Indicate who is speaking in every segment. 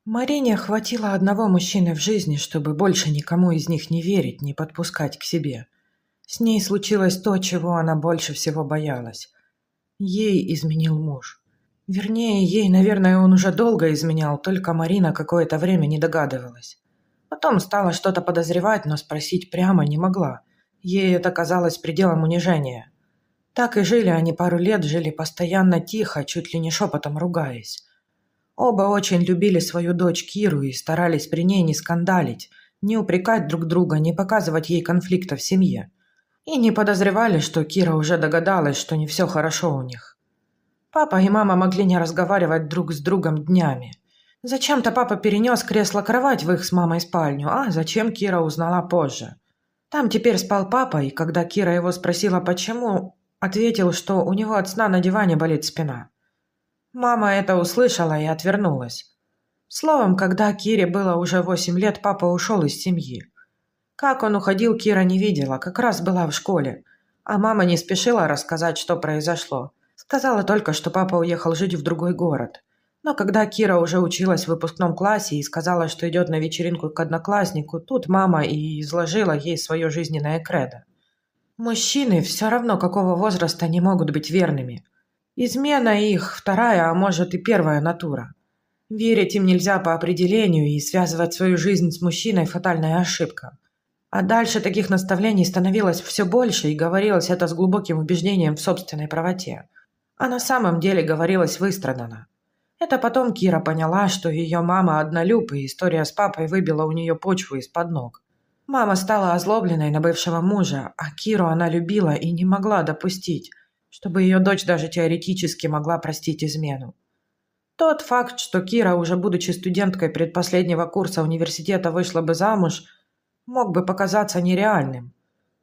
Speaker 1: Марине хватило одного мужчины в жизни, чтобы больше никому из них не верить, не подпускать к себе. С ней случилось то, чего она больше всего боялась. Ей изменил муж. Вернее, ей, наверное, он уже долго изменял, только Марина какое-то время не догадывалась. Потом стала что-то подозревать, но спросить прямо не могла. Ей это казалось пределом унижения. Так и жили они пару лет, жили постоянно тихо, чуть ли не шепотом ругаясь. Оба очень любили свою дочь Киру и старались при ней не скандалить, не упрекать друг друга, не показывать ей конфликта в семье. И не подозревали, что Кира уже догадалась, что не все хорошо у них. Папа и мама могли не разговаривать друг с другом днями. Зачем-то папа перенес кресло-кровать в их с мамой спальню, а зачем Кира узнала позже. Там теперь спал папа, и когда Кира его спросила почему, ответил, что у него от сна на диване болит спина. Мама это услышала и отвернулась. Словом, когда Кире было уже 8 лет, папа ушел из семьи. Как он уходил, Кира не видела, как раз была в школе. А мама не спешила рассказать, что произошло. Сказала только, что папа уехал жить в другой город. Но когда Кира уже училась в выпускном классе и сказала, что идет на вечеринку к однокласснику, тут мама и изложила ей свое жизненное кредо. Мужчины все равно какого возраста не могут быть верными. Измена их вторая, а может и первая натура. Верить им нельзя по определению, и связывать свою жизнь с мужчиной – фатальная ошибка. А дальше таких наставлений становилось все больше, и говорилось это с глубоким убеждением в собственной правоте. А на самом деле говорилось выстрадано. Это потом Кира поняла, что ее мама однолюб, и история с папой выбила у нее почву из-под ног. Мама стала озлобленной на бывшего мужа, а Киру она любила и не могла допустить, чтобы ее дочь даже теоретически могла простить измену. Тот факт, что Кира, уже будучи студенткой предпоследнего курса университета, вышла бы замуж, мог бы показаться нереальным.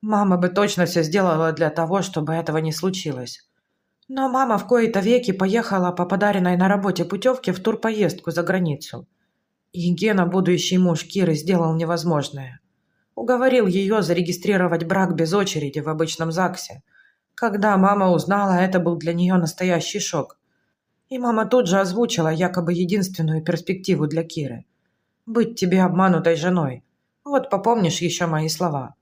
Speaker 1: Мама бы точно все сделала для того, чтобы этого не случилось. Но мама в кои-то веки поехала по подаренной на работе путевке в турпоездку за границу. И Гена, будущий муж Киры, сделал невозможное. Уговорил ее зарегистрировать брак без очереди в обычном ЗАГСе. Когда мама узнала, это был для нее настоящий шок. И мама тут же озвучила якобы единственную перспективу для Киры. «Быть тебе обманутой женой. Вот попомнишь еще мои слова».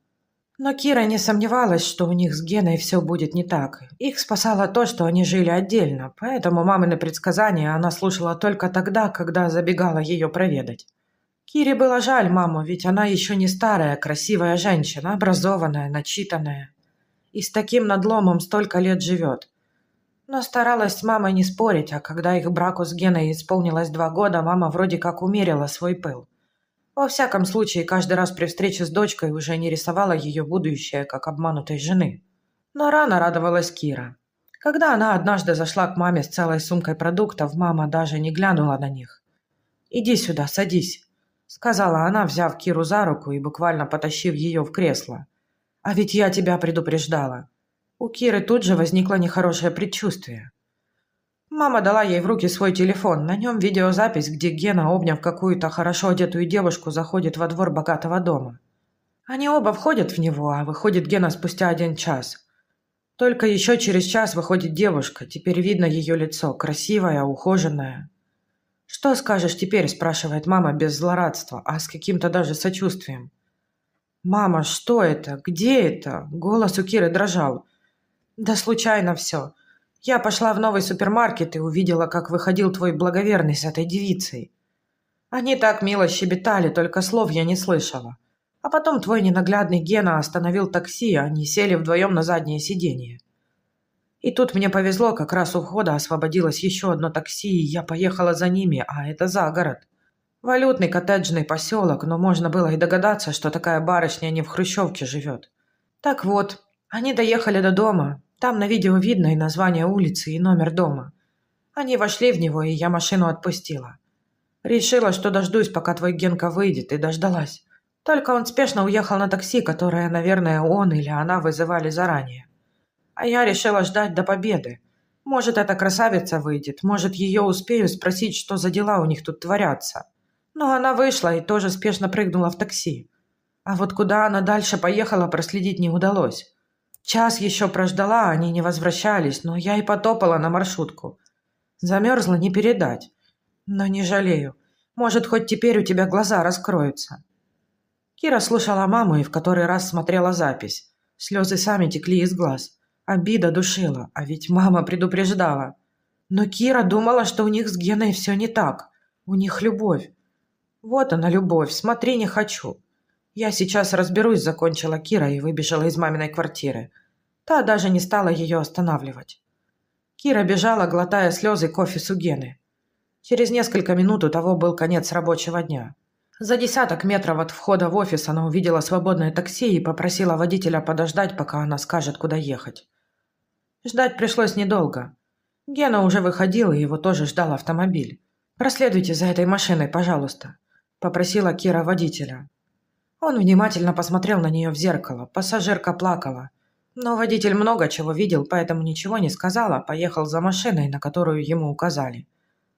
Speaker 1: Но Кира не сомневалась, что у них с Геной все будет не так. Их спасало то, что они жили отдельно, поэтому мамины предсказания она слушала только тогда, когда забегала ее проведать. Кире было жаль маму, ведь она еще не старая, красивая женщина, образованная, начитанная. И с таким надломом столько лет живет. Но старалась с мамой не спорить, а когда их браку с Геной исполнилось 2 года, мама вроде как умерила свой пыл. Во всяком случае, каждый раз при встрече с дочкой уже не рисовала ее будущее как обманутой жены. Но рано радовалась Кира. Когда она однажды зашла к маме с целой сумкой продуктов, мама даже не глянула на них. «Иди сюда, садись», — сказала она, взяв Киру за руку и буквально потащив ее в кресло. «А ведь я тебя предупреждала». У Киры тут же возникло нехорошее предчувствие. Мама дала ей в руки свой телефон. На нем видеозапись, где Гена, обняв какую-то хорошо одетую девушку, заходит во двор богатого дома. Они оба входят в него, а выходит Гена спустя 1 час. Только еще через час выходит девушка. Теперь видно ее лицо, красивое, ухоженное. «Что скажешь теперь?» – спрашивает мама без злорадства, а с каким-то даже сочувствием. «Мама, что это? Где это?» Голос у Киры дрожал. «Да случайно все. Я пошла в новый супермаркет и увидела, как выходил твой благоверный с этой девицей. Они так мило щебетали, только слов я не слышала. А потом твой ненаглядный Гена остановил такси, они сели вдвоем на заднее сиденье. И тут мне повезло, как раз у входа освободилось еще одно такси, и я поехала за ними, а это за город. Валютный коттеджный поселок, но можно было и догадаться, что такая барышня не в хрущевке живет. Так вот, они доехали до дома. Там на видео видно и название улицы, и номер дома. Они вошли в него, и я машину отпустила. Решила, что дождусь, пока твой Генка выйдет, и дождалась. Только он спешно уехал на такси, которое, наверное, он или она вызывали заранее. А я решила ждать до победы. Может, эта красавица выйдет, может, ее успею спросить, что за дела у них тут творятся. Но она вышла и тоже спешно прыгнула в такси. А вот куда она дальше поехала, проследить не удалось. Час еще прождала, они не возвращались, но я и потопала на маршрутку. Замерзла не передать. Но не жалею. Может, хоть теперь у тебя глаза раскроются». Кира слушала маму и в который раз смотрела запись. Слезы сами текли из глаз. Обида душила, а ведь мама предупреждала. Но Кира думала, что у них с Геной все не так. У них любовь. Вот она, любовь, смотри, не хочу. Я сейчас разберусь, закончила Кира и выбежала из маминой квартиры. Та даже не стала ее останавливать. Кира бежала, глотая слезы, к офису Гены. Через несколько минут у того был конец рабочего дня. За десяток метров от входа в офис она увидела свободное такси и попросила водителя подождать, пока она скажет, куда ехать. Ждать пришлось недолго. Гена уже выходил, и его тоже ждал автомобиль. «Проследуйте за этой машиной, пожалуйста», – попросила Кира водителя. Он внимательно посмотрел на нее в зеркало. Пассажирка плакала. Но водитель много чего видел, поэтому ничего не сказал, а поехал за машиной, на которую ему указали.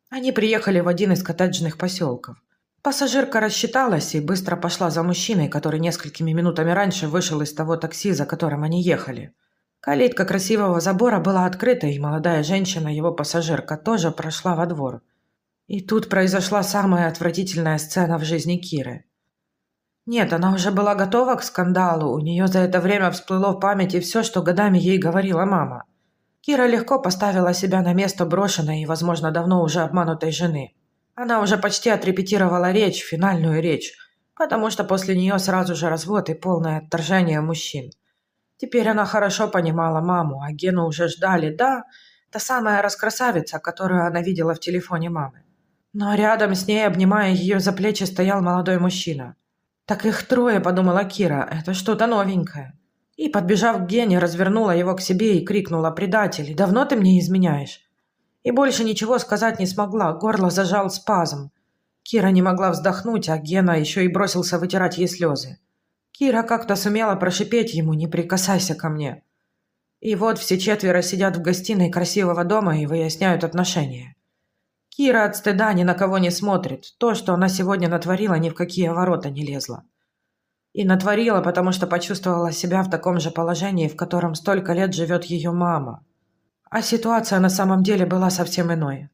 Speaker 1: Они приехали в один из коттеджных поселков. Пассажирка рассчиталась и быстро пошла за мужчиной, который несколькими минутами раньше вышел из того такси, за которым они ехали. Калитка красивого забора была открыта, и молодая женщина, его пассажирка, тоже прошла во двор. И тут произошла самая отвратительная сцена в жизни Киры. Нет, она уже была готова к скандалу, у нее за это время всплыло в памяти все, что годами ей говорила мама. Кира легко поставила себя на место брошенной и, возможно, давно уже обманутой жены. Она уже почти отрепетировала речь, финальную речь, потому что после нее сразу же развод и полное отторжение мужчин. Теперь она хорошо понимала маму, а Гену уже ждали, да, та самая раскрасавица, которую она видела в телефоне мамы. Но рядом с ней, обнимая ее за плечи, стоял молодой мужчина. «Так их трое», – подумала Кира, – «это что-то новенькое». И, подбежав к Гене, развернула его к себе и крикнула: «Предатель, давно ты мне изменяешь?» И больше ничего сказать не смогла, горло зажал спазм. Кира не могла вздохнуть, а Гена еще и бросился вытирать ей слезы. Кира как-то сумела прошипеть ему: «Не прикасайся ко мне». И вот все четверо сидят в гостиной красивого дома и выясняют отношения. Кира от стыда ни на кого не смотрит. То, что она сегодня натворила, ни в какие ворота не лезло. И натворила, потому что почувствовала себя в таком же положении, в котором столько лет живет ее мама. А ситуация на самом деле была совсем иной.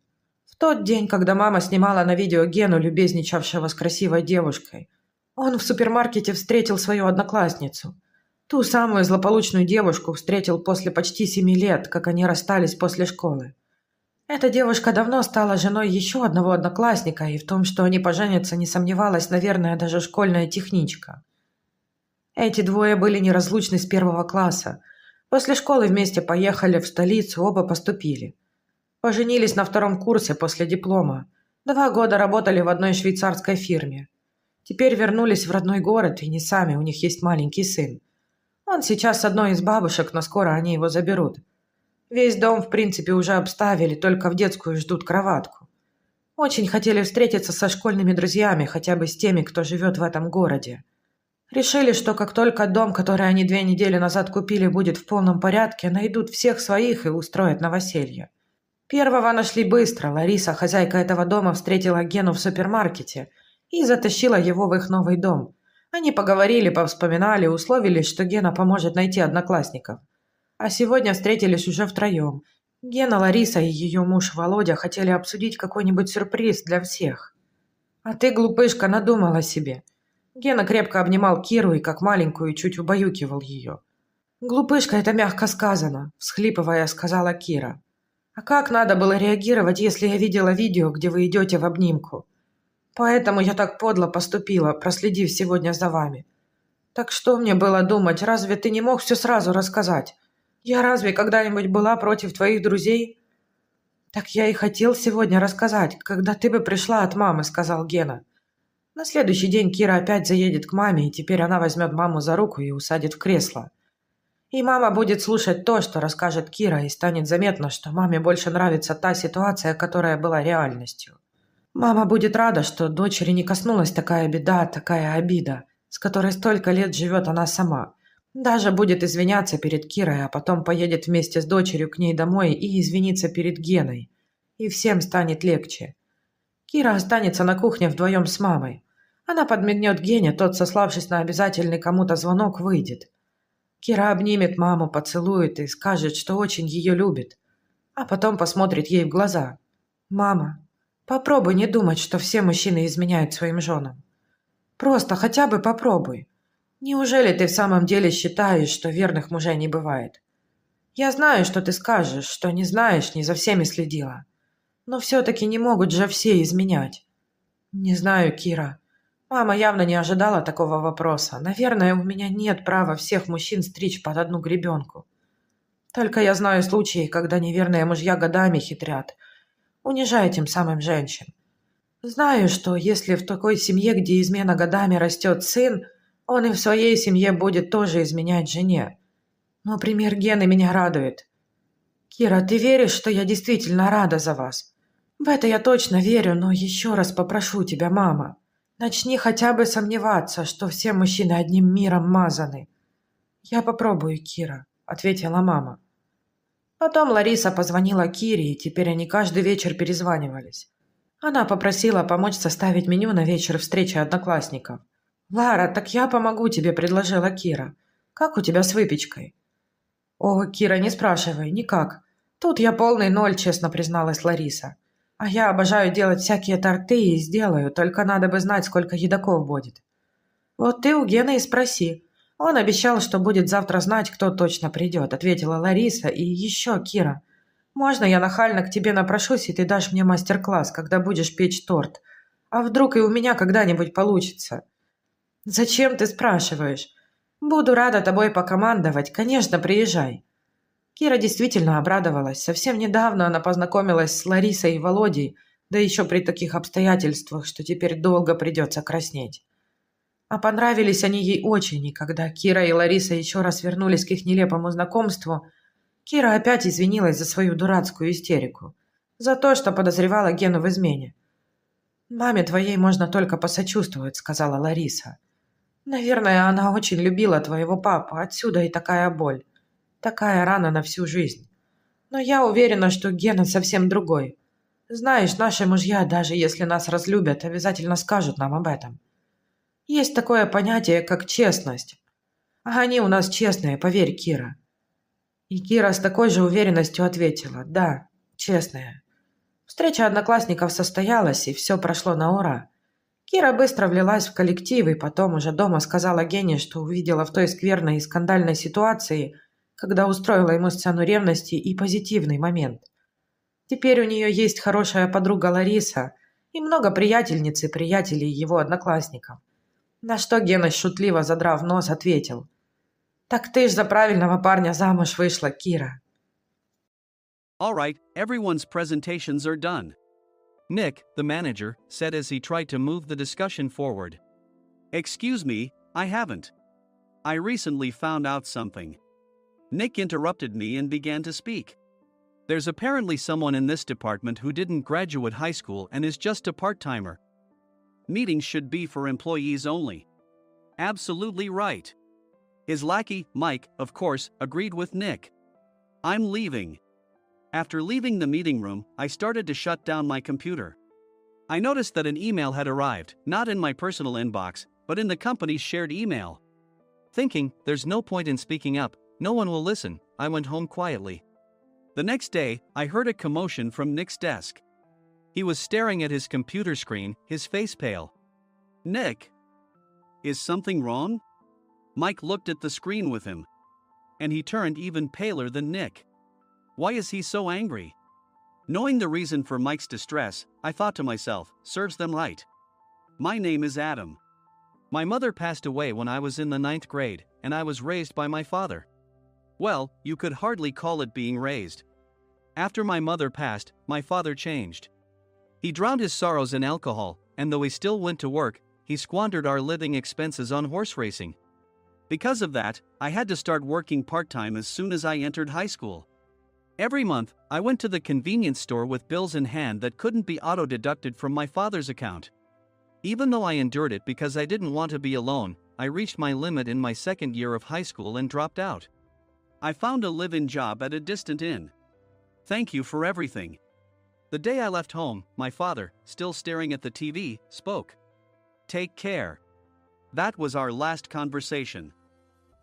Speaker 1: В тот день, когда мама снимала на видео Гену, любезничавшего с красивой девушкой, он в супермаркете встретил свою одноклассницу. Ту самую злополучную девушку встретил после почти 7 лет, как они расстались после школы. Эта девушка давно стала женой еще одного одноклассника, и в том, что они поженятся, не сомневалась, наверное, даже школьная техничка. Эти двое были неразлучны с 1 класса. После школы вместе поехали в столицу, оба поступили. Поженились на 2 курсе после диплома. 2 года работали в одной швейцарской фирме. Теперь вернулись в родной город, и не сами, у них есть маленький сын. Он сейчас с одной из бабушек, но скоро они его заберут. Весь дом, в принципе, уже обставили, только в детскую ждут кроватку. Очень хотели встретиться со школьными друзьями, хотя бы с теми, кто живет в этом городе. Решили, что как только дом, который они 2 недели назад купили, будет в полном порядке, найдут всех своих и устроят новоселье. Первого нашли быстро. Лариса, хозяйка этого дома, встретила Гену в супермаркете и затащила его в их новый дом. Они поговорили, повспоминали, условились, что Гена поможет найти одноклассников. А сегодня встретились уже втроем. Гена, Лариса и ее муж Володя хотели обсудить какой-нибудь сюрприз для всех. «А ты, глупышка, надумала себе». Гена крепко обнимал Киру и, как маленькую, чуть убаюкивал ее. «Глупышка, это мягко сказано», – всхлипывая, сказала Кира. «А как надо было реагировать, если я видела видео, где вы идете в обнимку? Поэтому я так подло поступила, проследив сегодня за вами. Так что мне было думать, разве ты не мог все сразу рассказать? Я разве когда-нибудь была против твоих друзей?» «Так я и хотел сегодня рассказать, когда ты бы пришла от мамы», – сказал Гена. На следующий день Кира опять заедет к маме, и теперь она возьмет маму за руку и усадит в кресло. И мама будет слушать то, что расскажет Кира, и станет заметно, что маме больше нравится та ситуация, которая была реальностью. Мама будет рада, что дочери не коснулась такая беда, такая обида, с которой столько лет живет она сама. Даже будет извиняться перед Кирой, а потом поедет вместе с дочерью к ней домой и извинится перед Геной. И всем станет легче. Кира останется на кухне вдвоем с мамой. Она подмигнет Гене, тот, сославшись на обязательный кому-то звонок, выйдет. Кира обнимет маму, поцелует и скажет, что очень ее любит. А потом посмотрит ей в глаза. «Мама, Попробуй не думать, что все мужчины изменяют своим женам. Просто хотя бы попробуй. Неужели ты в самом деле считаешь, что верных мужей не бывает? Я знаю, что ты скажешь, что не знаешь, не за всеми следила. Но все-таки не могут же все изменять. Не знаю, Кира. Мама явно не ожидала такого вопроса. Наверное, у меня нет права всех мужчин стричь под одну гребенку. Только я знаю случаи, когда неверные мужья годами хитрят, унижая тем самым женщин. Знаю, что если в такой семье, где измена годами растет сын, он и в своей семье будет тоже изменять жене. Но пример Гены меня радует. Кира, ты веришь, что я действительно рада за вас? В это я точно верю, но еще раз попрошу тебя, мама. Начни хотя бы сомневаться, что все мужчины одним миром мазаны. Я попробую, Кира, ответила мама. Потом Лариса позвонила Кире, и теперь они каждый вечер перезванивались. Она попросила помочь составить меню на вечер встречи одноклассников. «Лара, так я помогу тебе», – предложила Кира. «Как у тебя с выпечкой?» «О, Кира, не спрашивай, никак. Тут я полный ноль», – честно призналась Лариса. «А я обожаю делать всякие торты и сделаю, только надо бы знать, сколько едоков будет». «Вот ты у Гены и спроси. Он обещал, что будет завтра знать, кто точно придет», – ответила Лариса. «И еще, Кира, можно я нахально к тебе напрошусь, и ты дашь мне мастер-класс, когда будешь печь торт? А вдруг и у меня когда-нибудь получится?» «Зачем ты спрашиваешь? Буду рада тобой покомандовать. Конечно, приезжай». Кира действительно обрадовалась. Совсем недавно она познакомилась с Ларисой и Володей, да еще при таких обстоятельствах, что теперь долго придется краснеть. А понравились они ей очень, и когда Кира и Лариса еще раз вернулись к их нелепому знакомству, Кира опять извинилась за свою дурацкую истерику, за то, что подозревала Гену в измене. «Маме твоей можно только посочувствовать», — сказала Лариса. «Наверное, она очень любила твоего папу, отсюда и такая боль, такая рана на всю жизнь. Но я уверена, что Гена совсем другой. Знаешь, наши мужья, даже если нас разлюбят, обязательно скажут нам об этом. Есть такое понятие, как честность. А они у нас честные, поверь, Кира». И Кира с такой же уверенностью ответила: «Да, честные». Встреча одноклассников состоялась, и все прошло на ура. Кира быстро влилась в коллектив, и потом уже дома сказала Гене, что увидела в той скверной и скандальной ситуации, когда устроила ему сцену ревности, и позитивный момент. Теперь у нее есть хорошая подруга Лариса и много приятельниц и приятелей его одноклассников. На что Гена, шутливо задрав нос, ответил: «Так ты ж за правильного парня замуж вышла, Кира».
Speaker 2: All right, everyone's presentations are done. Nick, the manager, said as he tried to move the discussion forward. Excuse me, I haven't. I recently found out something. Nick interrupted me and began to speak. There's apparently someone in this department who didn't graduate high school and is just a part-timer. Meetings should be for employees only. Absolutely right. His lackey, Mike, of course, agreed with Nick. I'm leaving. After leaving the meeting room, I started to shut down my computer. I noticed that an email had arrived, not in my personal inbox, but in the company's shared email. Thinking, there's no point in speaking up, no one will listen, I went home quietly. The next day, I heard a commotion from Nick's desk. He was staring at his computer screen, his face pale. Nick? Is something wrong? Mike looked at the screen with him. And he turned even paler than Nick. Why is he so angry? Knowing the reason for Mike's distress, I thought to myself, serves them right. My name is Adam. My mother passed away when I was in the 9th grade, and I was raised by my father. Well, you could hardly call it being raised. After my mother passed, my father changed. He drowned his sorrows in alcohol, and though he still went to work, he squandered our living expenses on horse racing. Because of that, I had to start working part-time as soon as I entered high school. Every month, I went to the convenience store with bills in hand that couldn't be auto-deducted from my father's account. Even though I endured it because I didn't want to be alone, I reached my limit in my second year of high school and dropped out. I found a live-in job at a distant inn. Thank you for everything. The day I left home, my father, still staring at the TV, spoke. Take care. That was our last conversation.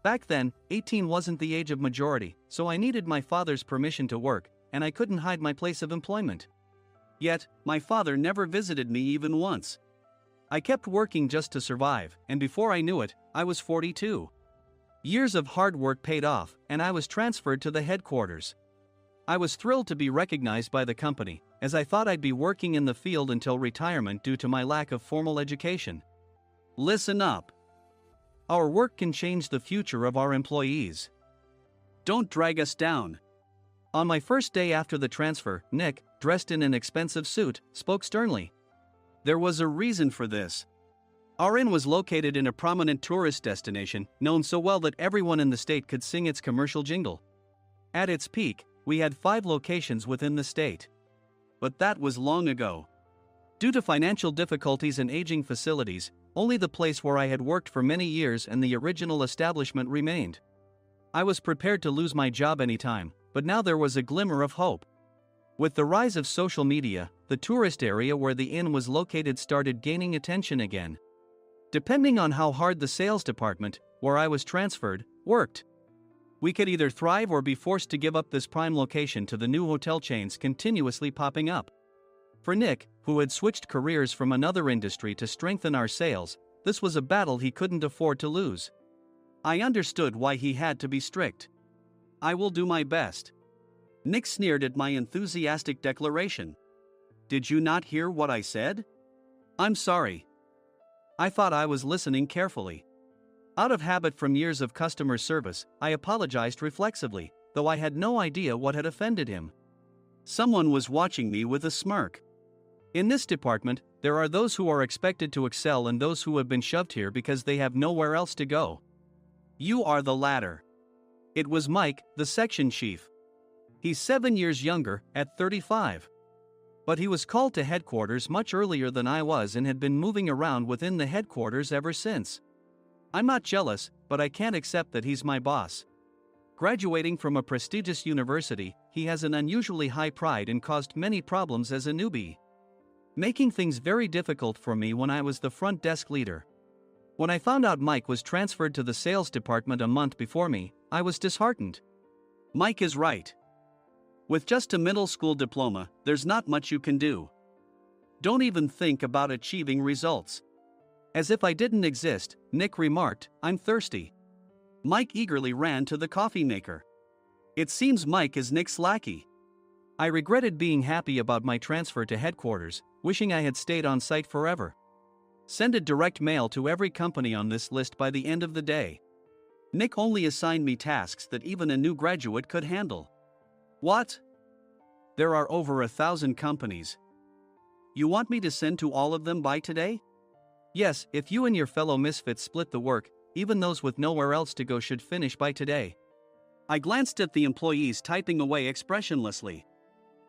Speaker 2: Back then, 18 wasn't the age of majority, so I needed my father's permission to work, and I couldn't hide my place of employment. Yet, my father never visited me even once. I kept working just to survive, and before I knew it, I was 42. Years of hard work paid off, and I was transferred to the headquarters. I was thrilled to be recognized by the company, as I thought I'd be working in the field until retirement due to my lack of formal education. Listen up. Our work can change the future of our employees. Don't drag us down. On my first day after the transfer, Nick, dressed in an expensive suit, spoke sternly. There was a reason for this. Our inn was located in a prominent tourist destination, known so well that everyone in the state could sing its commercial jingle. At its peak, we had 5 locations within the state. But that was long ago. Due to financial difficulties and aging facilities, only the place where I had worked for many years and the original establishment remained. I was prepared to lose my job anytime, but now there was a glimmer of hope. With the rise of social media, the tourist area where the inn was located started gaining attention again. Depending on how hard the sales department, where I was transferred, worked, we could either thrive or be forced to give up this prime location to the new hotel chains continuously popping up. For Nick, who had switched careers from another industry to strengthen our sales, this was a battle he couldn't afford to lose. I understood why he had to be strict. I will do my best. Nick sneered at my enthusiastic declaration. Did you not hear what I said? I'm sorry. I thought I was listening carefully. Out of habit from years of customer service, I apologized reflexively, though I had no idea what had offended him. Someone was watching me with a smirk. In this department, there are those who are expected to excel and those who have been shoved here because they have nowhere else to go. You are the latter. It was Mike, the section chief. He's 7 years younger, at 35. But he was called to headquarters much earlier than I was and had been moving around within the headquarters ever since. I'm not jealous, but I can't accept that he's my boss. Graduating from a prestigious university, he has an unusually high pride and caused many problems as a newbie, making things very difficult for me when I was the front desk leader. When I found out Mike was transferred to the sales department a month before me, I was disheartened. Mike is right. With just a middle school diploma, there's not much you can do. Don't even think about achieving results. As if I didn't exist, Nick remarked, I'm thirsty. Mike eagerly ran to the coffee maker. It seems Mike is Nick's lackey. I regretted being happy about my transfer to headquarters, wishing I had stayed on site forever. Send a direct mail to every company on this list by the end of the day. Nick only assigned me tasks that even a new graduate could handle. What? There are over 1,000 companies. You want me to send to all of them by today? Yes, if you and your fellow misfits split the work, even those with nowhere else to go should finish by today. I glanced at the employees typing away expressionlessly.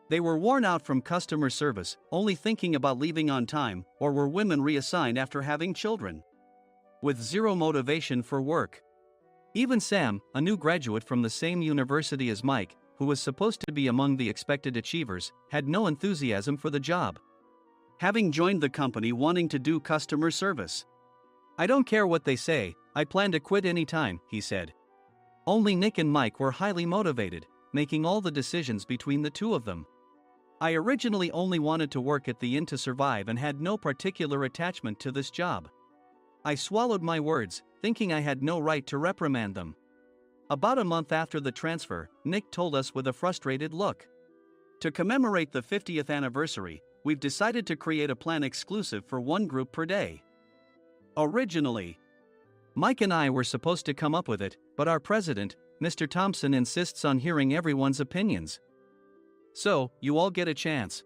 Speaker 2: They were worn out from customer service, only thinking about leaving on time, or were women reassigned after having children, with zero motivation for work. Even Sam, a new graduate from the same university as Mike, who was supposed to be among the expected achievers, had no enthusiasm for the job, having joined the company wanting to do customer service. I don't care what they say, I plan to quit anytime, he said. Only Nick and Mike were highly motivated, making all the decisions between the two of them. I originally only wanted to work at the inn to survive and had no particular attachment to this job. I swallowed my words, thinking I had no right to reprimand them. About a month after the transfer, Nick told us with a frustrated look. To commemorate the 50th anniversary, we've decided to create a plan exclusive for one group per day. Originally, Mike and I were supposed to come up with it, but our president, Mr. Thompson, insists on hearing everyone's opinions. So, you all get a chance.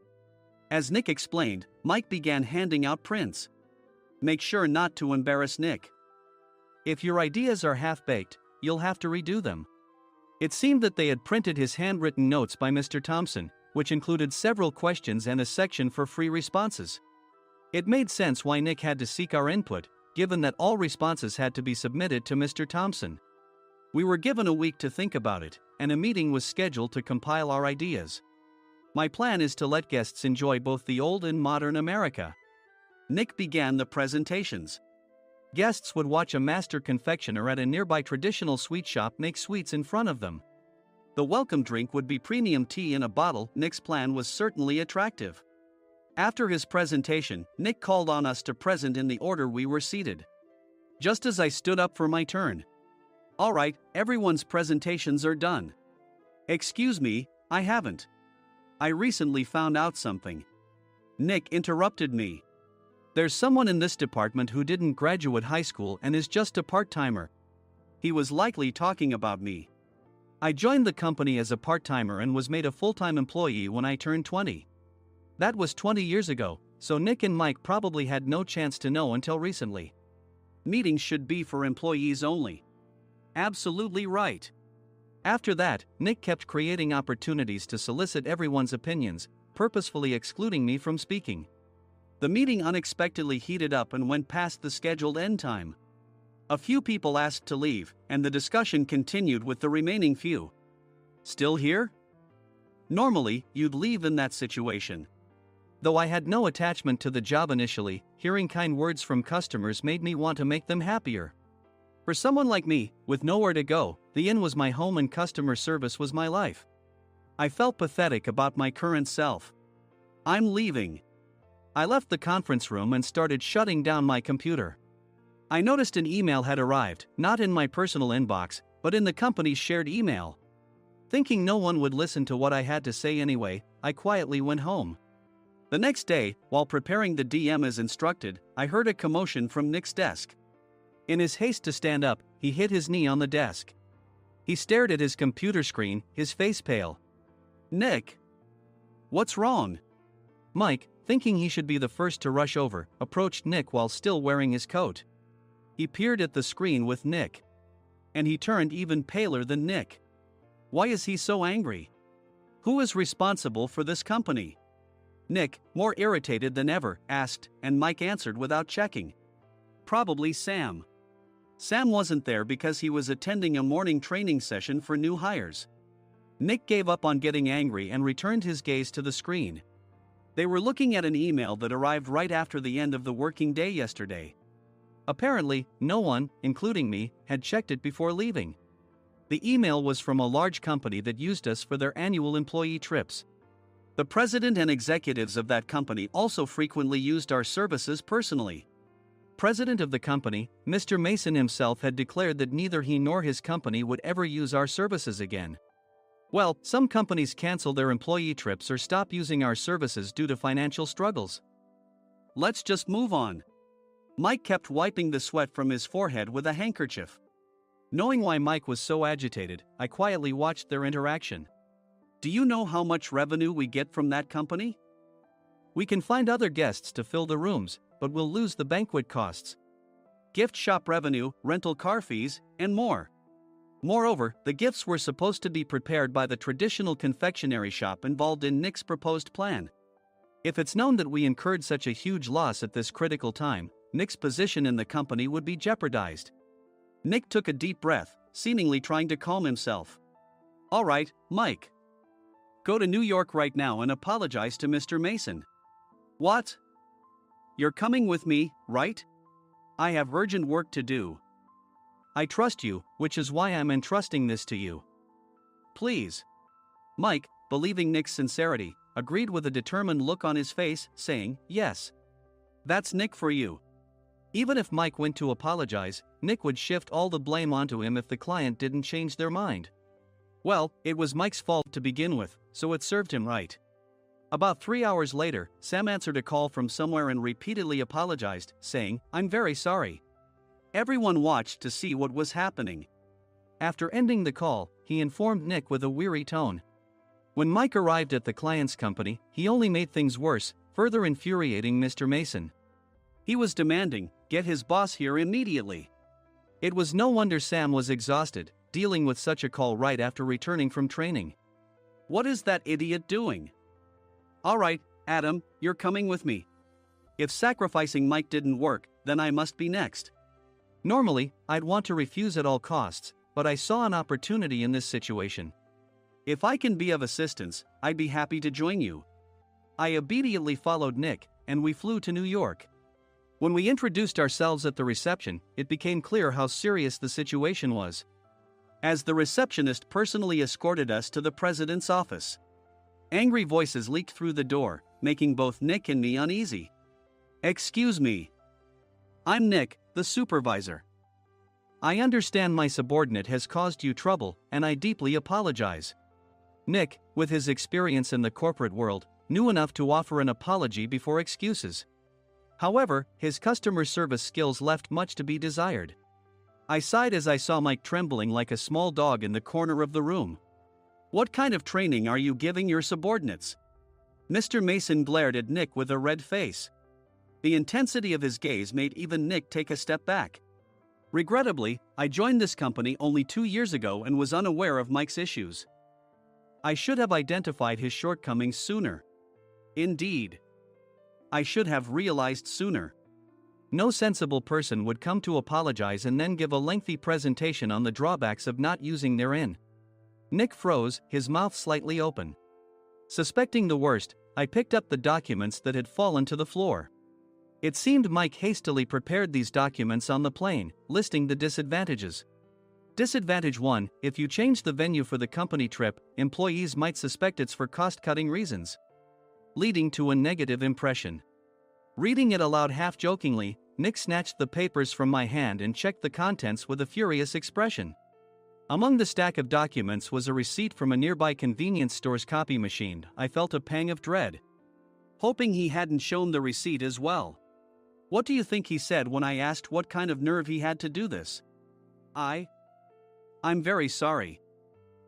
Speaker 2: As Nick explained, Mike began handing out prints. Make sure not to embarrass Nick. If your ideas are half-baked, you'll have to redo them. It seemed that they had printed his handwritten notes by Mr. Thompson, which included several questions and a section for free responses. It made sense why Nick had to seek our input, given that all responses had to be submitted to Mr. Thompson. We were given a week to think about it, and a meeting was scheduled to compile our ideas. My plan is to let guests enjoy both the old and modern America. Nick began the presentations. Guests would watch a master confectioner at a nearby traditional sweet shop make sweets in front of them. The welcome drink would be premium tea in a bottle. Nick's plan was certainly attractive. After his presentation, Nick called on us to present in the order we were seated. Just as I stood up for my turn. All right, everyone's presentations are done. Excuse me, I haven't. I recently found out something. Nick interrupted me. There's someone in this department who didn't graduate high school and is just a part-timer. He was likely talking about me. I joined the company as a part-timer and was made a full-time employee when I turned 20. That was 20 years ago, so Nick and Mike probably had no chance to know until recently. Meetings should be for employees only. Absolutely right. After that, Nick kept creating opportunities to solicit everyone's opinions, purposefully excluding me from speaking. The meeting unexpectedly heated up and went past the scheduled end time. A few people asked to leave, and the discussion continued with the remaining few. Still here? Normally, you'd leave in that situation. Though I had no attachment to the job initially, hearing kind words from customers made me want to make them happier. For someone like me, with nowhere to go, the inn was my home and customer service was my life. I felt pathetic about my current self. I'm leaving. I left the conference room and started shutting down my computer. I noticed an email had arrived, not in my personal inbox, but in the company's shared email. Thinking no one would listen to what I had to say anyway, I quietly went home. The next day, while preparing the DM as instructed, I heard a commotion from Nick's desk. In his haste to stand up, he hit his knee on the desk. He stared at his computer screen, his face pale. Nick! What's wrong? Mike, thinking he should be the first to rush over, approached Nick while still wearing his coat. He peered at the screen with Nick. And he turned even paler than Nick. Why is he so angry? Who is responsible for this company? Nick, more irritated than ever, asked, and Mike answered without checking. Probably Sam. Sam wasn't there because he was attending a morning training session for new hires. Nick gave up on getting angry and returned his gaze to the screen. They were looking at an email that arrived right after the end of the working day yesterday. Apparently, no one, including me, had checked it before leaving. The email was from a large company that used us for their annual employee trips. The president and executives of that company also frequently used our services personally. President of the company, Mr. Mason himself had declared that neither he nor his company would ever use our services again. Well, some companies cancel their employee trips or stop using our services due to financial struggles. Let's just move on. Mike kept wiping the sweat from his forehead with a handkerchief. Knowing why Mike was so agitated, I quietly watched their interaction. Do you know how much revenue we get from that company? We can find other guests to fill the rooms, but we'll lose the banquet costs, gift shop revenue, rental car fees, and more. Moreover, the gifts were supposed to be prepared by the traditional confectionery shop involved in Nick's proposed plan. If it's known that we incurred such a huge loss at this critical time, Nick's position in the company would be jeopardized. Nick took a deep breath, seemingly trying to calm himself. All right, Mike. Go to New York right now and apologize to Mr. Mason. What? You're coming with me, right? I have urgent work to do. I trust you, which is why I'm entrusting this to you. Please. Mike, believing Nick's sincerity, agreed with a determined look on his face, saying, yes. That's Nick for you. Even if Mike went to apologize, Nick would shift all the blame onto him if the client didn't change their mind. Well, it was Mike's fault to begin with, so it served him right. About 3 hours later, Sam answered a call from somewhere and repeatedly apologized, saying, I'm very sorry. Everyone watched to see what was happening. After ending the call, he informed Nick with a weary tone. When Mike arrived at the client's company, he only made things worse, further infuriating Mr. Mason. He was demanding, get his boss here immediately. It was no wonder Sam was exhausted, dealing with such a call right after returning from training. What is that idiot doing? All right, Adam, you're coming with me. If sacrificing Mike didn't work, then I must be next. Normally, I'd want to refuse at all costs, but I saw an opportunity in this situation. If I can be of assistance, I'd be happy to join you. I immediately followed Nick, and we flew to New York. When we introduced ourselves at the reception, it became clear how serious the situation was. As the receptionist personally escorted us to the president's office. Angry voices leaked through the door, making both Nick and me uneasy. "Excuse me. I'm Nick, the supervisor. I understand my subordinate has caused you trouble, and I deeply apologize." Nick, with his experience in the corporate world, knew enough to offer an apology before excuses. However, his customer service skills left much to be desired. I sighed as I saw Mike trembling like a small dog in the corner of the room. "What kind of training are you giving your subordinates?" Mr. Mason glared at Nick with a red face. The intensity of his gaze made even Nick take a step back. Regrettably, I joined this company only 2 years ago and was unaware of Mike's issues. I should have identified his shortcomings sooner. Indeed. I should have realized sooner. No sensible person would come to apologize and then give a lengthy presentation on the drawbacks of not using their in. Nick froze, his mouth slightly open. Suspecting the worst, I picked up the documents that had fallen to the floor. It seemed Mike hastily prepared these documents on the plane, listing the disadvantages. Disadvantage 1: if you change the venue for the company trip, employees might suspect it's for cost-cutting reasons, leading to a negative impression. Reading it aloud half-jokingly, Nick snatched the papers from my hand and checked the contents with a furious expression. Among the stack of documents was a receipt from a nearby convenience store's copy machine. I felt a pang of dread, hoping he hadn't shown the receipt as well. What do you think he said when I asked what kind of nerve he had to do this? I'm very sorry."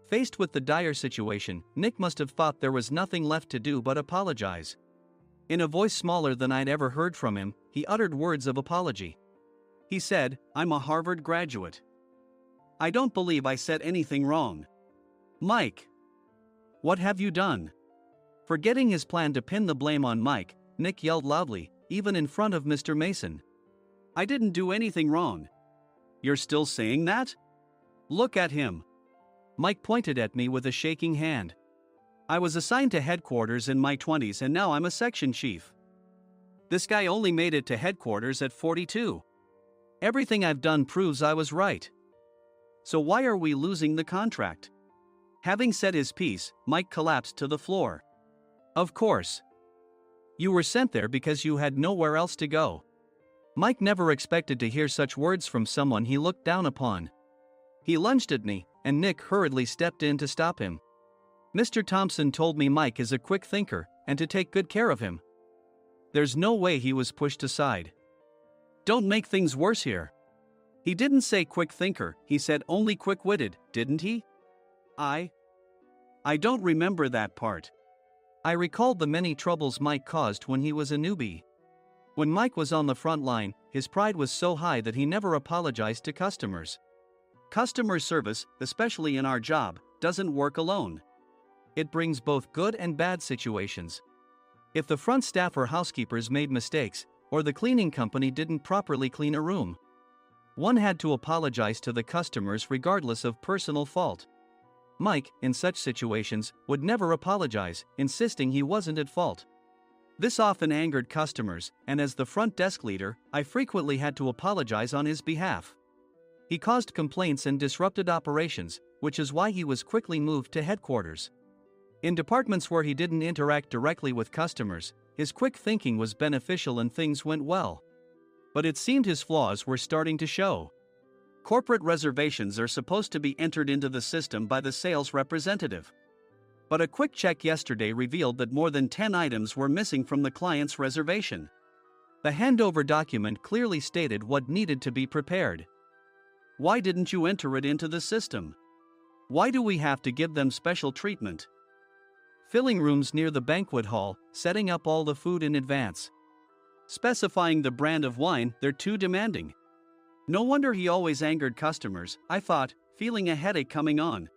Speaker 2: Faced with the dire situation, Nick must have thought there was nothing left to do but apologize. In a voice smaller than I'd ever heard from him, he uttered words of apology. He said, "I'm a Harvard graduate. I don't believe I said anything wrong." "Mike, what have you done?" Forgetting his plan to pin the blame on Mike, Nick yelled loudly, even in front of Mr. Mason. "I didn't do anything wrong." "You're still saying that? Look at him." Mike pointed at me with a shaking hand. "I was assigned to headquarters in my 20s and now I'm a section chief. This guy only made it to headquarters at 42. Everything I've done proves I was right. So why are we losing the contract?" Having said his piece, Mike collapsed to the floor. "Of course. You were sent there because you had nowhere else to go." Mike never expected to hear such words from someone he looked down upon. He lunged at me, and Nick hurriedly stepped in to stop him. "Mr. Thompson told me Mike is a quick thinker, and to take good care of him." There's no way he was pushed aside. "Don't make things worse here. He didn't say quick thinker, he said only quick-witted, didn't he?" I don't remember that part." I recalled the many troubles Mike caused when he was a newbie. When Mike was on the front line, his pride was so high that he never apologized to customers. Customer service, especially in our job, doesn't work alone. It brings both good and bad situations. If the front staff or housekeepers made mistakes, or the cleaning company didn't properly clean a room, one had to apologize to the customers regardless of personal fault. Mike, in such situations, would never apologize, insisting he wasn't at fault. This often angered customers, and as the front desk leader, I frequently had to apologize on his behalf. He caused complaints and disrupted operations, which is why he was quickly moved to headquarters. In departments where he didn't interact directly with customers, his quick thinking was beneficial and things went well. But it seemed his flaws were starting to show. Corporate reservations are supposed to be entered into the system by the sales representative. But a quick check yesterday revealed that more than 10 items were missing from the client's reservation. The handover document clearly stated what needed to be prepared. Why didn't you enter it into the system? Why do we have to give them special treatment? Filling rooms near the banquet hall, setting up all the food in advance. Specifying the brand of wine, they're too demanding. No wonder he always angered customers, I thought, feeling a headache coming on.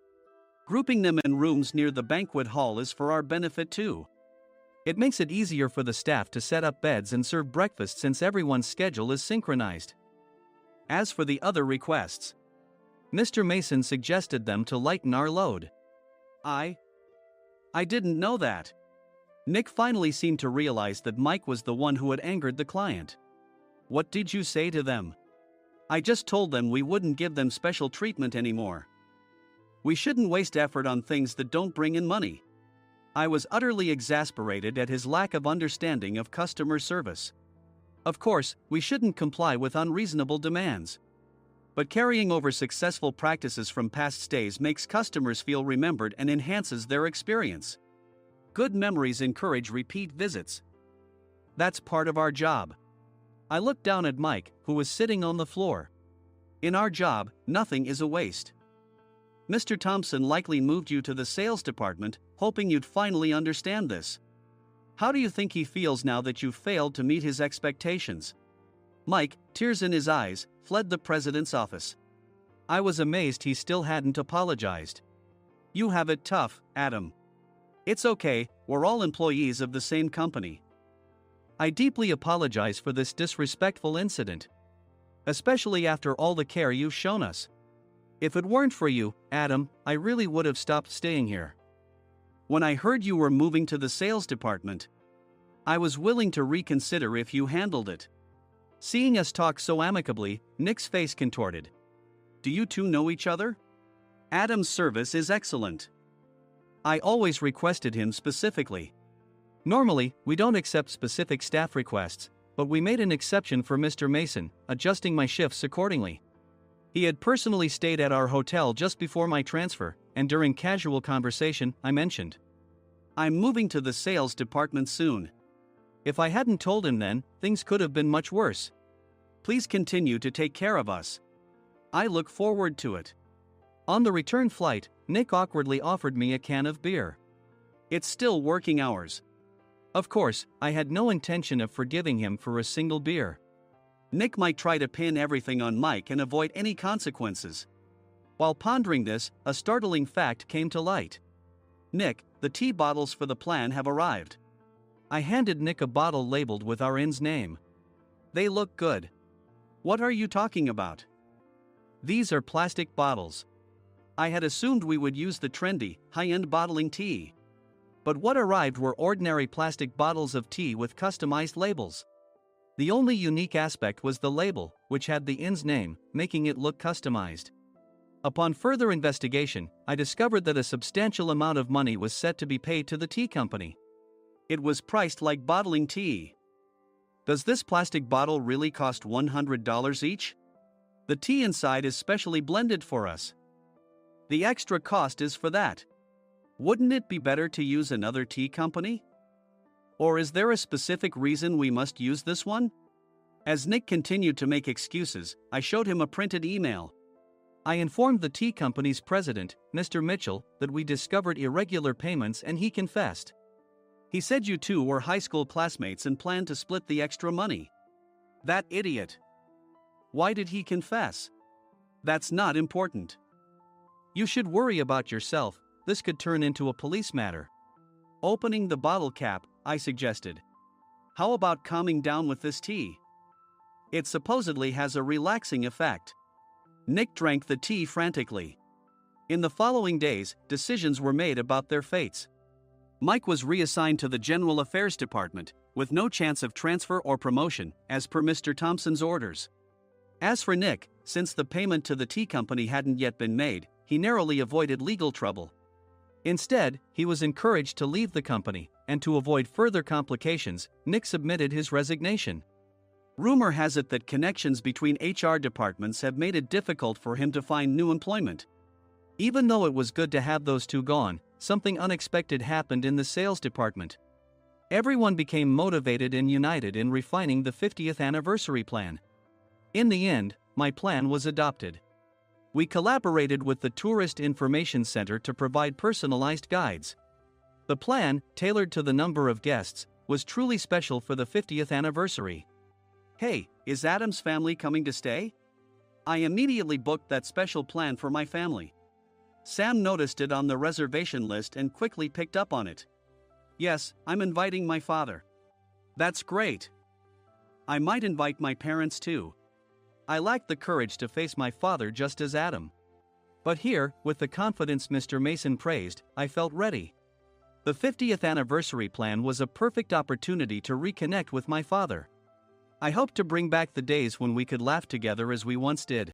Speaker 2: Grouping them in rooms near the banquet hall is for our benefit too. It makes it easier for the staff to set up beds and serve breakfast since everyone's schedule is synchronized. As for the other requests, Mr. Mason suggested them to lighten our load. I didn't know that. Nick finally seemed to realize that Mike was the one who had angered the client. What did you say to them? I just told them we wouldn't give them special treatment anymore. We shouldn't waste effort on things that don't bring in money. I was utterly exasperated at his lack of understanding of customer service. Of course, we shouldn't comply with unreasonable demands. But carrying over successful practices from past stays makes customers feel remembered and enhances their experience. Good memories encourage repeat visits. That's part of our job. I looked down at Mike, who was sitting on the floor. In our job, nothing is a waste. Mr. Thompson likely moved you to the sales department, hoping you'd finally understand this. How do you think he feels now that you failed to meet his expectations? Mike, tears in his eyes, fled the president's office. I was amazed he still hadn't apologized. You have it tough, Adam. It's okay, we're all employees of the same company. I deeply apologize for this disrespectful incident. Especially after all the care you've shown us. If it weren't for you, Adam, I really would have stopped staying here. When I heard you were moving to the sales department, I was willing to reconsider if you handled it. Seeing us talk so amicably, Nick's face contorted. Do you two know each other? Adam's service is excellent. I always requested him specifically. Normally, we don't accept specific staff requests, but we made an exception for Mr. Mason, adjusting my shifts accordingly. He had personally stayed at our hotel just before my transfer, and during casual conversation, I mentioned, I'm moving to the sales department soon. If I hadn't told him then, things could have been much worse. Please continue to take care of us. I look forward to it. On the return flight, Nick awkwardly offered me a can of beer. It's still working hours. Of course, I had no intention of forgiving him for a single beer. Nick might try to pin everything on Mike and avoid any consequences. While pondering this, a startling fact came to light. Nick, the tea bottles for the plan have arrived. I handed Nick a bottle labeled with our inn's name. They look good. What are you talking about? These are plastic bottles. I had assumed we would use the trendy, high-end bottling tea. But what arrived were ordinary plastic bottles of tea with customized labels. The only unique aspect was the label, which had the inn's name, making it look customized. Upon further investigation, I discovered that a substantial amount of money was set to be paid to the tea company. It was priced like bottling tea. Does this plastic bottle really cost $100 each? The tea inside is specially blended for us. The extra cost is for that. Wouldn't it be better to use another tea company? Or is there a specific reason we must use this one? As Nick continued to make excuses, I showed him a printed email. I informed the tea company's president, Mr. Mitchell, that we discovered irregular payments and he confessed. He said you two were high school classmates and planned to split the extra money. That idiot. Why did he confess? That's not important. You should worry about yourself, this could turn into a police matter. Opening the bottle cap, I suggested. How about calming down with this tea? It supposedly has a relaxing effect. Nick drank the tea frantically. In the following days, decisions were made about their fates. Mike was reassigned to the General Affairs Department, with no chance of transfer or promotion, as per Mr. Thompson's orders. As for Nick, since the payment to the tea company hadn't yet been made, he narrowly avoided legal trouble. Instead, he was encouraged to leave the company, and to avoid further complications, Nick submitted his resignation. Rumor has it that connections between HR departments have made it difficult for him to find new employment. Even though it was good to have those two gone, something unexpected happened in the sales department. Everyone became motivated and united in refining the 50th anniversary plan. In the end, my plan was adopted. We collaborated with the Tourist Information Center to provide personalized guides. The plan, tailored to the number of guests, was truly special for the 50th anniversary. Hey, is Adam's family coming to stay? I immediately booked that special plan for my family. Sam noticed it on the reservation list and quickly picked up on it. Yes, I'm inviting my father. That's great. I might invite my parents too. I lacked the courage to face my father just as Adam. But here, with the confidence Mr. Mason praised, I felt ready. The 50th anniversary plan was a perfect opportunity to reconnect with my father. I hoped to bring back the days when we could laugh together as we once did.